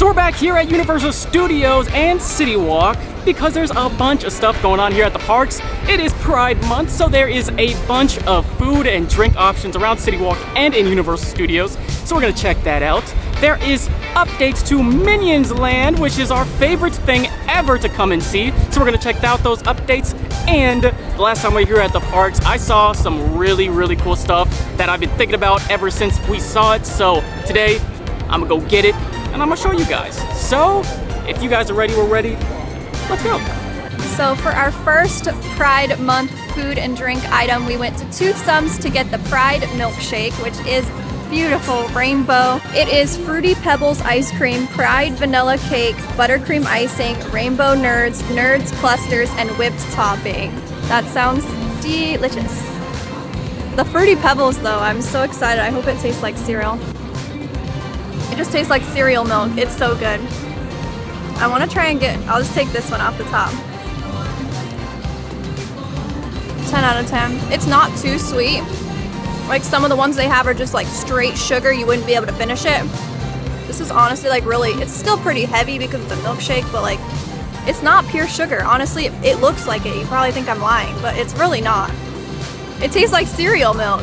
So we're back here at Universal Studios and CityWalk because there's a bunch of stuff going on here at the parks. It is Pride Month, so there is a bunch of food and drink options around CityWalk and in Universal Studios. So we're gonna check that out. There is updates to Minion Land, which is our favorite thing ever to come and see. So we're gonna check out those updates. And the last time we were here at the parks, I saw some really cool stuff that I've been thinking about ever since we saw it. So today, I'm gonna go get it and I'm gonna show you guys. So if you guys are ready, we're ready. Let's go. So for our first Pride Month food and drink item, we went to Toothsums to get the Pride milkshake, which is beautiful rainbow. It is Fruity Pebbles ice cream, Pride vanilla cake, buttercream icing, rainbow nerds, nerds clusters, and whipped topping. That sounds delicious. The Fruity Pebbles though, I'm so excited. I hope it tastes like cereal. It just tastes like cereal milk. It's so good. I want to try and I'll just take this one off the top. 10 out of 10. It's not too sweet. Like some of the ones they have are just like straight sugar. You wouldn't be able to finish it. This is honestly like really, it's still pretty heavy because it's a milkshake, but like it's not pure sugar. Honestly, it looks like it. You probably think I'm lying, but it's really not. It tastes like cereal milk.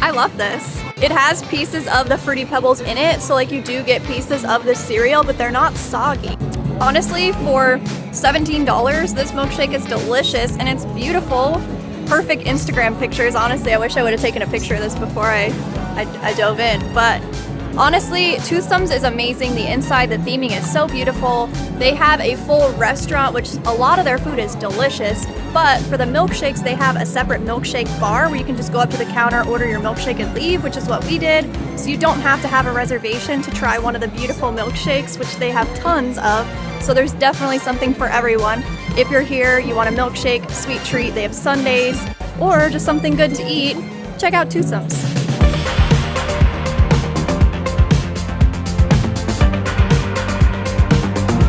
I love this. It has pieces of the Fruity Pebbles in it, so like you do get pieces of the cereal, but they're not soggy. Honestly, for $17, this milkshake is delicious and it's beautiful. Perfect Instagram pictures. Honestly, I wish I would have taken a picture of this before I dove in, but honestly, Toothsums is amazing. The inside, the theming is so beautiful. They have a full restaurant, which a lot of their food is delicious, but for the milkshakes, they have a separate milkshake bar where you can just go up to the counter, order your milkshake and leave, which is what we did. So you don't have to have a reservation to try one of the beautiful milkshakes, which they have tons of. So there's definitely something for everyone. If you're here, you want a milkshake, sweet treat, they have sundaes, or just something good to eat, check out Toothsums.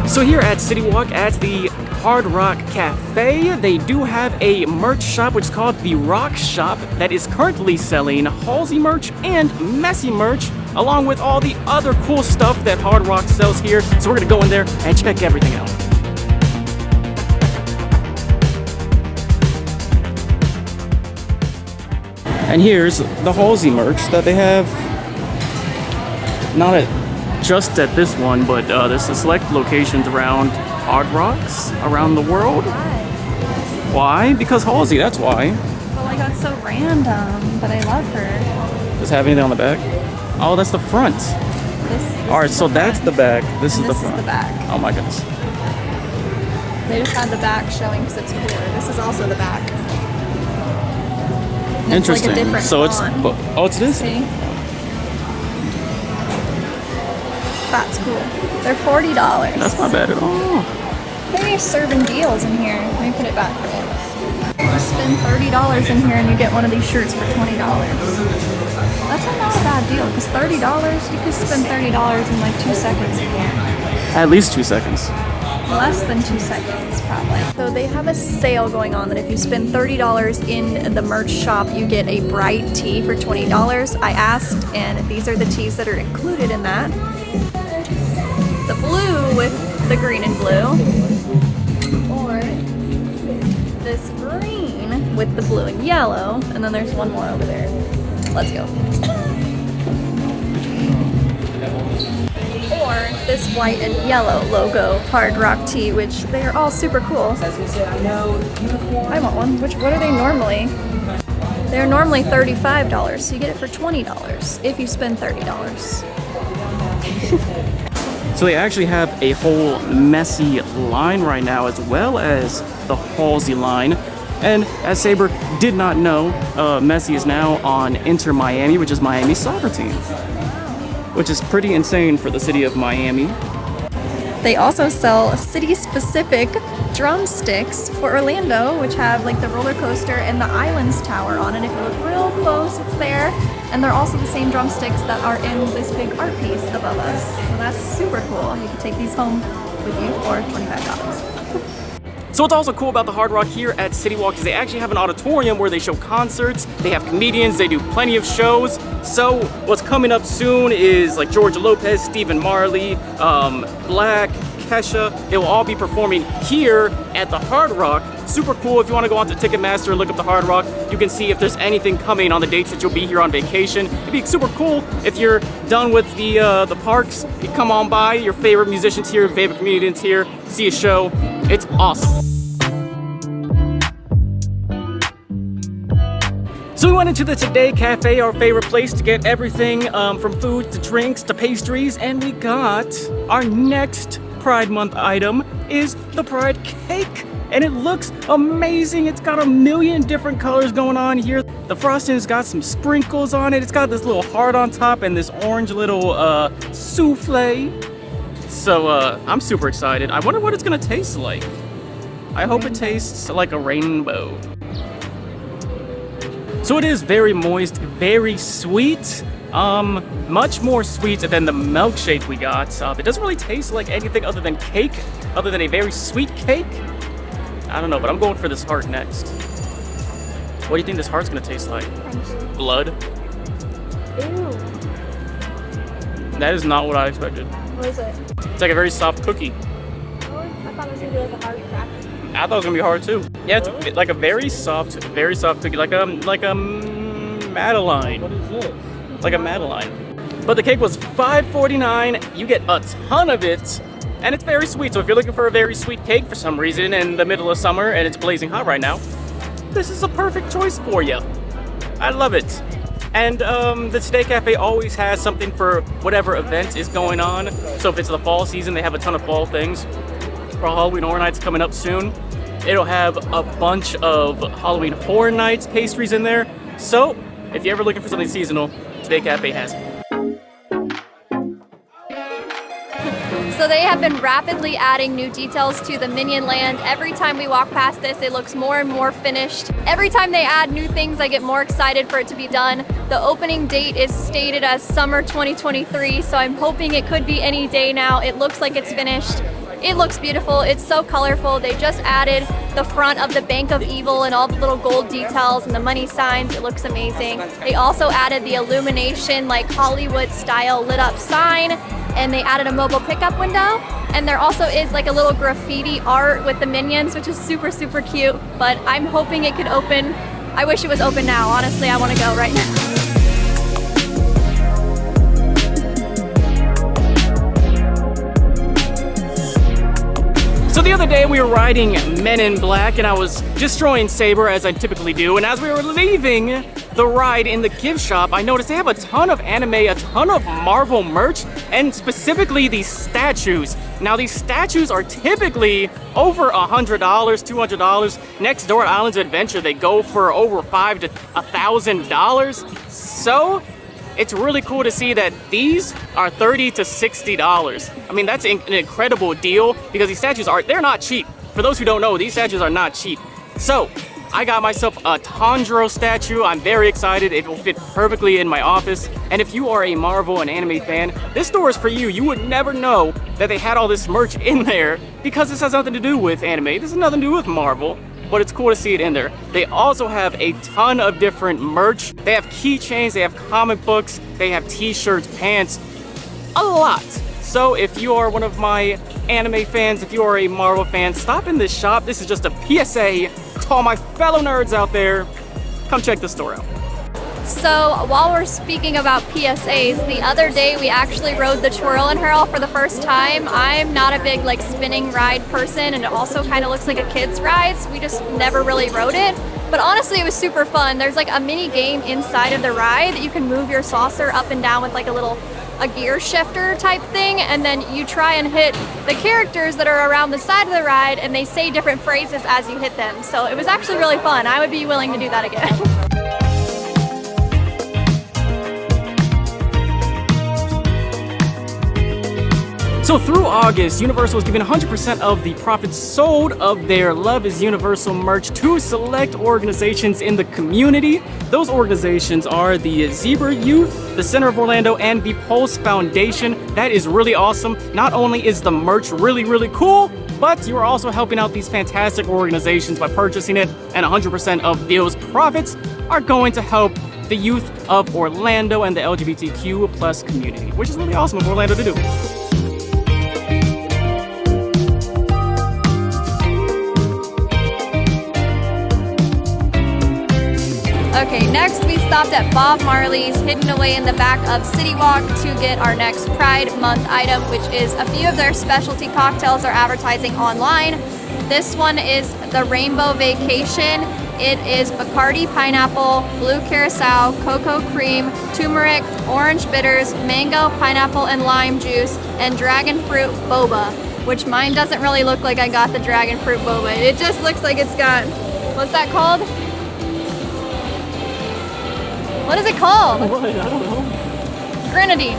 So here at CityWalk at the Hard Rock Cafe, they do have a merch shop which is called the Rock Shop that is currently selling Halsey merch and Messy merch, along with all the other cool stuff that Hard Rock sells here. So we're gonna go in there and check everything out. And here's the Halsey merch that they have, not just at this one, but there's a select locations around Hard Rocks around the world. Why? Because Halsey, that's why. Well, like that's so random, but I love her. Does it have anything on the back? Oh, that's the front. This Alright, so that's the back. This is the front. This is the back. Oh my goodness. They just had the back showing because it's cooler. This is also the back. And interesting. It's like a different so font. it's this? See? That's cool. They're $40. That's not bad at all. They're serving deals in here. Let me put it back. You spend $30 in here and you get one of these shirts for $20. That's not a bad deal because $30, you could spend $30 in like 2 seconds in here. At least 2 seconds. Less than 2 seconds, probably. So they have a sale going on that if you spend $30 in the merch shop, you get a bright tee for $20. I asked, and these are the tees that are included in that. The blue with the green and blue, or this green with the blue and yellow, and then there's one more over there. Let's go. Or this white and yellow logo Hard Rock tee, which they are all super cool. I want one. What are they normally? They're normally $35, so you get it for $20 if you spend $30. So they actually have a whole Messy line right now, as well as the Halsey line. And as Saber did not know, Messy is now on Inter Miami, which is Miami's soccer team, which is pretty insane for the city of Miami. They also sell city-specific drumsticks for Orlando, which have like the roller coaster and the Islands Tower on it. If you look real close, it's there. And they're also the same drumsticks that are in this big art piece above us. So that's super cool. You can take these home with you for $25. So what's also cool about the Hard Rock here at CityWalk is they actually have an auditorium where they show concerts, they have comedians, they do plenty of shows. So what's coming up soon is like Georgia Lopez, Stephen Marley, Black, Kesha. They will all be performing here at the Hard Rock. Super cool. If you want to go onto Ticketmaster and look up the Hard Rock, you can see if there's anything coming on the dates that you'll be here on vacation. It'd be super cool if you're done with the parks. You come on by, your favorite musicians here, favorite comedians here, see a show. It's awesome. So we went into the Today Cafe, our favorite place to get everything from food to drinks to pastries, and we got our next Pride Month item is the Pride Cake. And it looks amazing. It's got a million different colors going on here. The frosting's got some sprinkles on it. It's got this little heart on top and this orange little souffle. So I'm super excited. I wonder what it's gonna taste like. I hope it tastes like a rainbow. So it is very moist, very sweet. Much more sweet than the milkshake we got. It doesn't really taste like anything other than cake, other than a very sweet cake. I don't know, but I'm going for this heart next. What do you think this heart's gonna taste like? Crunchy. Blood? Ew. That is not what I expected. What is it? It's like a very soft cookie. Oh, I thought it was gonna be like a hard cracker. I thought it was gonna be hard too. Yeah, it's like a very soft cookie, like a Madeline. What is it? It's like a Madeline. But the cake was $5.49. You get a ton of it. And it's very sweet, so if you're looking for a very sweet cake for some reason in the middle of summer and it's blazing hot right now, this is a perfect choice for you. I love it. And the Today Cafe always has something for whatever event is going on. So if it's the fall season, they have a ton of fall things. For Halloween Horror Nights coming up soon, it'll have a bunch of Halloween Horror Nights pastries in there. So if you're ever looking for something seasonal, Today Cafe has it. So they have been rapidly adding new details to the Minion Land. Every time we walk past this, it looks more and more finished. Every time they add new things, I get more excited for it to be done. The opening date is stated as summer 2023, so I'm hoping it could be any day now. It looks like it's finished. It looks beautiful. It's so colorful. They just added the front of the Bank of Evil and all the little gold details and the money signs. It looks amazing. They also added the illumination, like Hollywood style lit up sign, and they added a mobile pickup window. And there also is like a little graffiti art with the Minions, which is super, super cute. But I'm hoping it could open. I wish it was open now. Honestly, I want to go right now. So the other day we were riding Men in Black and I was destroying Saber as I typically do, and as we were leaving the ride in the gift shop, I noticed they have a ton of anime, a ton of Marvel merch, and specifically these statues. Now these statues are typically over $100, $200. Next door at Islands of Adventure, they go for over $500 to $1,000. So it's really cool to see that these are $30 to $60. I mean, that's an incredible deal because these statues they're not cheap. For those who don't know, these statues are not cheap. So I got myself a Tanjiro statue. I'm very excited. It will fit perfectly in my office. And if you are a Marvel and anime fan, this store is for you. You would never know that they had all this merch in there because this has nothing to do with anime. This has nothing to do with Marvel. But it's cool to see it in there. They also have a ton of different merch. They have keychains, they have comic books, they have t-shirts, pants, a lot. So if you are one of my anime fans, if you are a Marvel fan, stop in this shop. This is just a PSA to all my fellow nerds out there. Come check the store out. So while we're speaking about PSAs, the other day we actually rode the Twirl and Hurl for the first time. I'm not a big like spinning ride person, and it also kind of looks like a kid's ride, so we just never really rode it. But honestly, it was super fun. There's like a mini game inside of the ride that you can move your saucer up and down with like a gear shifter type thing, and then you try and hit the characters that are around the side of the ride, and they say different phrases as you hit them. So it was actually really fun. I would be willing to do that again. So through August, Universal is giving 100% of the profits sold of their Love is Universal merch to select organizations in the community. Those organizations are the Zebra Youth, the Center of Orlando, and the Pulse Foundation. That is really awesome. Not only is the merch really, really cool, but you are also helping out these fantastic organizations by purchasing it, and 100% of those profits are going to help the youth of Orlando and the LGBTQ plus community, which is really awesome of Orlando to do. Okay, next we stopped at Bob Marley's, hidden away in the back of CityWalk, to get our next Pride Month item, which is a few of their specialty cocktails are advertising online. This one is the Rainbow Vacation. It is Bacardi Pineapple, Blue Curacao, Cocoa Cream, Turmeric, Orange Bitters, Mango, Pineapple, and Lime Juice, and Dragon Fruit Boba, which mine doesn't really look like I got the Dragon Fruit Boba. It just looks like it's got, what's that called? What is it called? What? I don't know. Grenadine.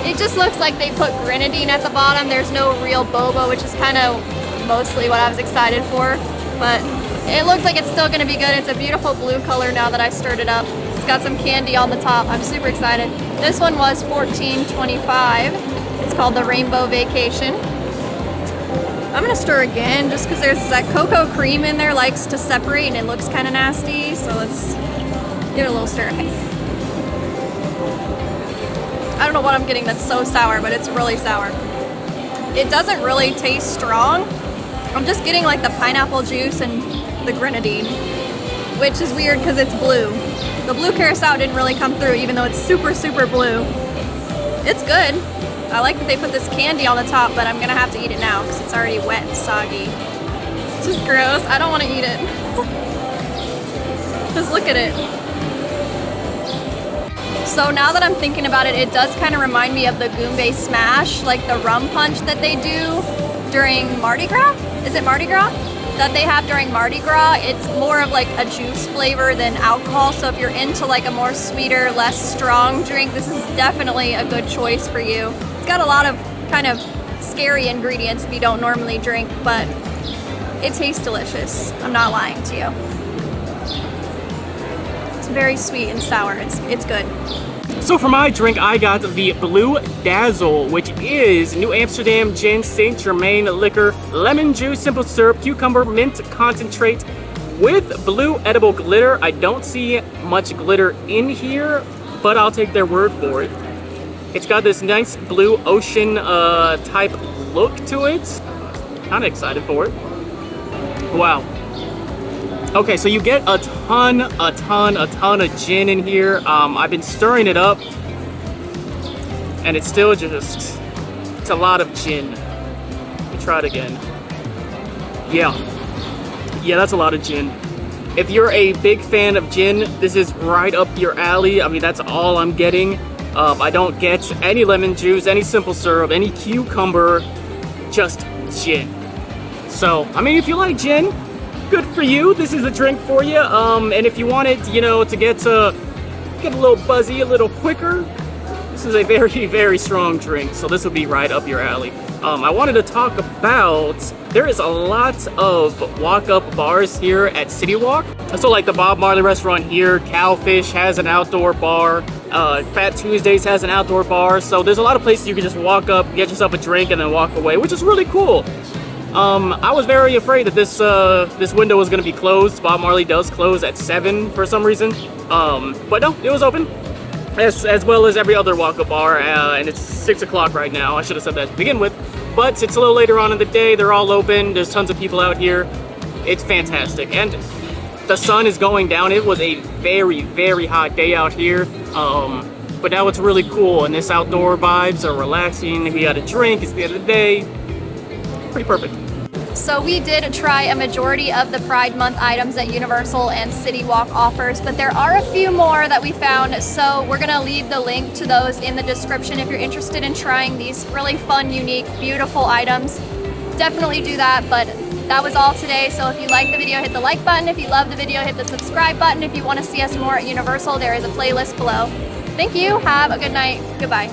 It just looks like they put grenadine at the bottom. There's no real boba, which is kind of mostly what I was excited for. But it looks like it's still going to be good. It's a beautiful blue color now that I stirred it up. It's got some candy on the top. I'm super excited. This one was $14.25. It's called the Rainbow Vacation. I'm going to stir again just because there's that cocoa cream in there likes to separate and it looks kind of nasty. So let's give it a little stir. Okay. I don't know what I'm getting that's so sour, but it's really sour. It doesn't really taste strong. I'm just getting like the pineapple juice and the grenadine, which is weird because it's blue. The blue curacao didn't really come through, even though it's super, super blue. It's good. I like that they put this candy on the top, but I'm gonna have to eat it now because it's already wet and soggy. It's just gross. I don't want to eat it. Just look at it. So now that I'm thinking about it, it does kind of remind me of the Goombay Smash, like the rum punch that they do during Mardi Gras? Is it Mardi Gras? That they have during Mardi Gras. It's more of like a juice flavor than alcohol, so if you're into like a more sweeter, less strong drink, this is definitely a good choice for you. It's got a lot of kind of scary ingredients if you don't normally drink, but it tastes delicious. I'm not lying to you. Very sweet and sour. It's good. So for my drink, I got the Blue Dazzle, which is New Amsterdam gin, Saint Germain liquor, lemon juice, simple syrup, cucumber, mint concentrate with blue edible glitter. I don't see much glitter in here, but I'll take their word for it. It's got this nice blue ocean type look to it. Kind of excited for it. Wow. Okay, so you get a ton of gin in here. I've been stirring it up, and it's still just, it's a lot of gin. Let me try it again. Yeah, that's a lot of gin. If you're a big fan of gin, this is right up your alley. I mean, that's all I'm getting. I don't get any lemon juice, any simple syrup, any cucumber, just gin. So, I mean, if you like gin, good for you. This is a drink for you. And if you want it, you know, to get a little buzzy a little quicker, this is a very, very strong drink. So this will be right up your alley. I wanted to talk about, there is a lot of walk-up bars here at CityWalk. So like the Bob Marley restaurant here, Cowfish has an outdoor bar. Fat Tuesdays has an outdoor bar. So there's a lot of places you can just walk up, get yourself a drink, and then walk away, which is really cool. I was very afraid that this window was going to be closed. Bob Marley does close at 7 for some reason, but no, it was open, as well as every other walk-up bar, and it's 6 o'clock right now. I should have said that to begin with, but it's a little later on in the day. They're all open. There's tons of people out here. It's fantastic, and the sun is going down. It was a very, very hot day out here, but now it's really cool, and this outdoor vibes are relaxing. We got a drink. It's the end of the day. Pretty perfect. So we did try a majority of the Pride Month items that Universal and CityWalk offers, but there are a few more that we found, so we're gonna leave the link to those in the description if you're interested in trying these really fun, unique, beautiful items. Definitely do that, but that was all today. So if you liked the video, hit the like button. If you loved the video, hit the subscribe button. If you want to see us more at Universal, there is a playlist below. Thank you, have a good night, goodbye.